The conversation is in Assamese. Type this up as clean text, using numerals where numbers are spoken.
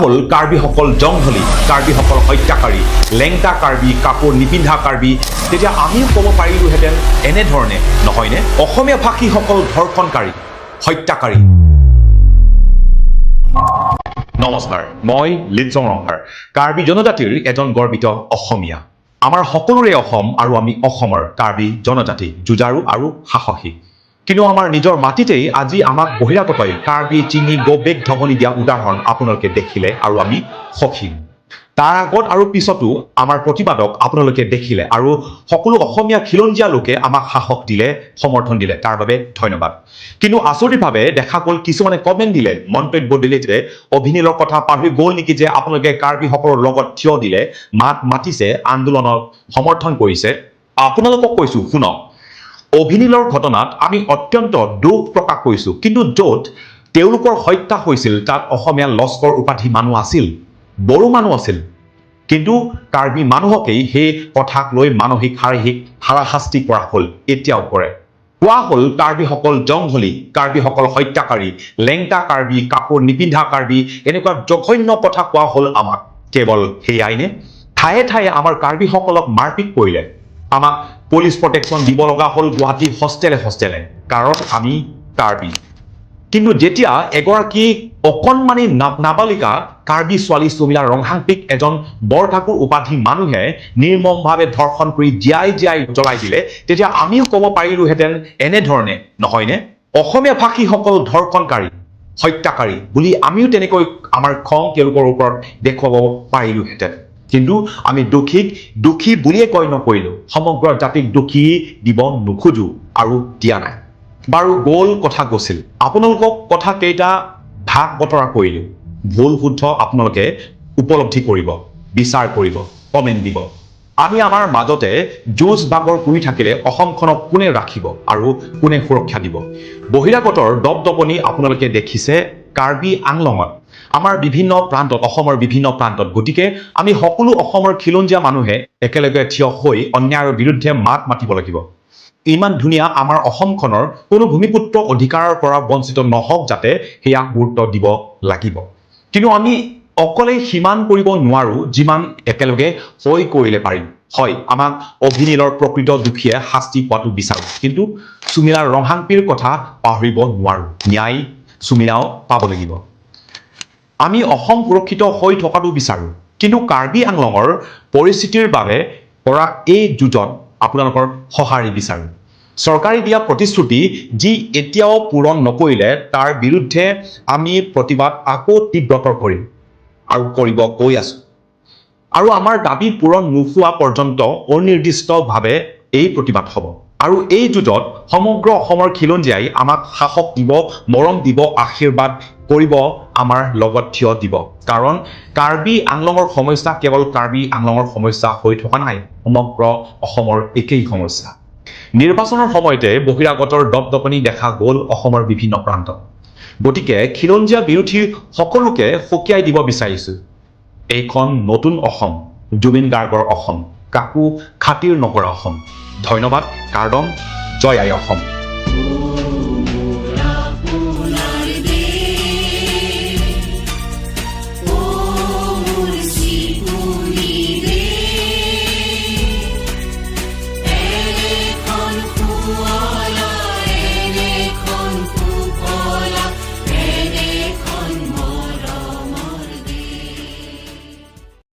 হল কাৰ্বিসকল জংঘলী, কাৰ্বিসকল হত্যাকাৰী, লেংটা কাৰ্বি, কাপোৰ নিপিন্ধা কাৰ্বি। তেতিয়া আমিও ক'ব পাৰিলোহেঁতেন এনেধৰণে, নহয়নে? অসমীয়া ভাষীসকল ধৰ্ষণকাৰী, হত্যাকাৰী। নমস্কাৰ, মই লিনচং ৰংহাৰ, কাৰ্বি জনজাতিৰ এজন গৰ্বিত অসমীয়া। আমাৰ সকলোৰে অসম আৰু আমি অসমৰ কাৰ্বি জনজাতি, যুঁজাৰু আৰু সাহসী। কিন্তু আমাৰ নিজৰ মাটিতেই আজি আমাক বহিৰাগতই কাৰ্বি চিঙি গবেগ ধমনি দিয়া উদাহৰণ আপোনালোকে দেখিলে আৰু আমি সখী। তাৰ আগত আৰু পিছতো আমাৰ প্ৰতিবাদক আপোনালোকে দেখিলে আৰু সকলো অসমীয়া খিলঞ্জীয়া লোকে আমাক সাহস দিলে, সমৰ্থন দিলে, তাৰ বাবে ধন্যবাদ। কিন্তু আচৰিতভাৱে দেখা গ'ল কিছুমানে কমেণ্ট দিলে, মন্তব্য দিলে যে অভিনীলৰ কথা পাহৰি গ'ল নেকি যে আপোনালোকে কাৰ্বিসকলৰ লগত থিয় দিলে, মাত মাতিছে, আন্দোলনক সমৰ্থন কৰিছে। আপোনালোকক কৈছো শুনক, অভিনীলৰ ঘটনাত আমি অত্যন্ত দুখ প্ৰকাশ কৰিছো, কিন্তু য'ত তেওঁলোকৰ হত্যা হৈছিল তাত অসমীয়া লস্কৰ উপাধি মানুহ আছিল, বড়ো মানুহ আছিল, কিন্তু কাৰ্বি মানুহকেই সেই কথাক লৈ মানসিক শাৰীৰিক হাৰাশাস্তি কৰা হ'ল, এতিয়াও কৰে। কোৱা হ'ল কাৰ্বিসকল জংঘলী, কাৰ্বিসকল হত্যাকাৰী, লেংটা কাৰ্বি, কাপোৰ নিপিন্ধা কাৰ্বি, এনেকুৱা জঘন্য কথা কোৱা হ'ল আমাক। কেৱল সেয়াইনে? ঠায়ে ঠায়ে আমাৰ কাৰ্বিসকলক মাৰপিট কৰিলে, আমাক পুলিচ প্ৰটেকশ্যন দিব লগা হ'ল গুৱাহাটী হোষ্টেলে হোষ্টেলে, কাৰণ আমি কাৰ্বি। কিন্তু যেতিয়া এগৰাকী অকণমানি নাবালিকা কাৰ্বি ছোৱালী সুমিলা ৰংহাংপিক এজন বৰঠাকুৰ উপাধি মানুহে নিৰ্মমভাৱে ধৰ্ষণ কৰি জীয়াই জীয়াই জ্বলাই দিলে, তেতিয়া আমিও ক'ব পাৰিলোহেঁতেন এনেধৰণে, নহয়নে? অসমীয়া ভাষীসকল ধৰ্ষণকাৰী, হত্যাকাৰী বুলি আমিও তেনেকৈ আমাৰ খং তেওঁলোকৰ ওপৰত দেখুৱাব পাৰিলোহেঁতেন। কিন্তু আমি দোষীক দোষী বুলিয়ে কৈ নকৰিলোঁ, সমগ্ৰ জাতিক দোষী দিব নোখোজো আৰু দিয়া নাই। বাৰু গ'ল কথা গৈছিল, আপোনালোকক কথা কেইটা ভাগ বতৰা কৰিলোঁ, ভুল শুদ্ধ আপোনালোকে উপলব্ধি কৰিব, বিচাৰ কৰিব, কমেণ্ট দিব। আমি আমাৰ মাজতে যুঁজ বাগৰ কৰি থাকিলে অসমখনক কোনে ৰাখিব আৰু কোনে সুৰক্ষা দিব? বহিৰাগতৰ দপদপনি আপোনালোকে দেখিছে কাৰ্বি আংলঙত, আমাৰ বিভিন্ন প্ৰান্তত, অসমৰ বিভিন্ন প্ৰান্তত। গতিকে আমি সকলো অসমৰ খিলঞ্জীয়া মানুহে একেলগে থিয় হৈ অন্যায়ৰ বিৰুদ্ধে মাত মাতিব লাগিব। ইমান ধুনীয়া আমাৰ অসমখনৰ কোনো ভূমিপুত্ৰ অধিকাৰৰ পৰা বঞ্চিত নহওক যাতে সেয়া গুৰুত্ব দিব লাগিব। কিন্তু আমি অকলে সিমান কৰিব নোৱাৰো যিমান একেলগে হৈ কৰিলে পাৰিম। হয়, আমাক অভিনীলৰ প্ৰকৃত দোষীয়ে শাস্তি পোৱাটো বিচাৰোঁ, কিন্তু সুমিলা ৰংহাংপিৰ কথা পাহৰিব নোৱাৰো। ন্যায় সুমিলাও পাব লাগিব। আমি অসম সুৰক্ষিত হৈ থকাটো বিচাৰোঁ, কিন্তু কাৰ্বি আংলঙৰ পৰিস্থিতিৰ বাবে কৰা এই যুঁজত আপোনালোকৰ সঁহাৰি বিচাৰোঁ। চৰকাৰে দিয়া প্ৰতিশ্ৰুতি যি এতিয়াও পূৰণ নকৰিলে তাৰ বিৰুদ্ধে আমি প্ৰতিবাদ আকৌ তীব্ৰতৰ কৰিম আৰু কৰিব গৈ আছোঁ। আৰু আমাৰ দাবী পূৰণ নোহোৱা পৰ্যন্ত অনিৰ্দিষ্টভাৱে এই প্ৰতিবাদ হ'ব। আৰু এই যুঁজত সমগ্ৰ অসমৰ খিলঞ্জীয়াই আমাক সাহস দিব, মৰম দিব, আশীৰ্বাদ কৰিব, আমাৰ লগত থিয় দিব। কাৰণ কাৰ্বি আংলঙৰ সমস্যা কেৱল কাৰ্বি আংলঙৰ সমস্যা হৈ থকা নাই, সমগ্ৰ অসমৰ একেই সমস্যা। নিৰ্বাচনৰ সময়তে বহিৰাগতৰ দপদপনি দেখা গ'ল অসমৰ বিভিন্ন প্ৰান্তত। গতিকে খিলঞ্জীয়া বিৰোধী সকলোকে সকীয়াই দিব বিচাৰিছোঁ, এইখন নতুন অসম, জুবিন গাৰ্গৰ অসম, কাকো খাতিৰ নকৰা অসম। ধন্যবাদ। কাৰ্ডম, জয় আই অসম।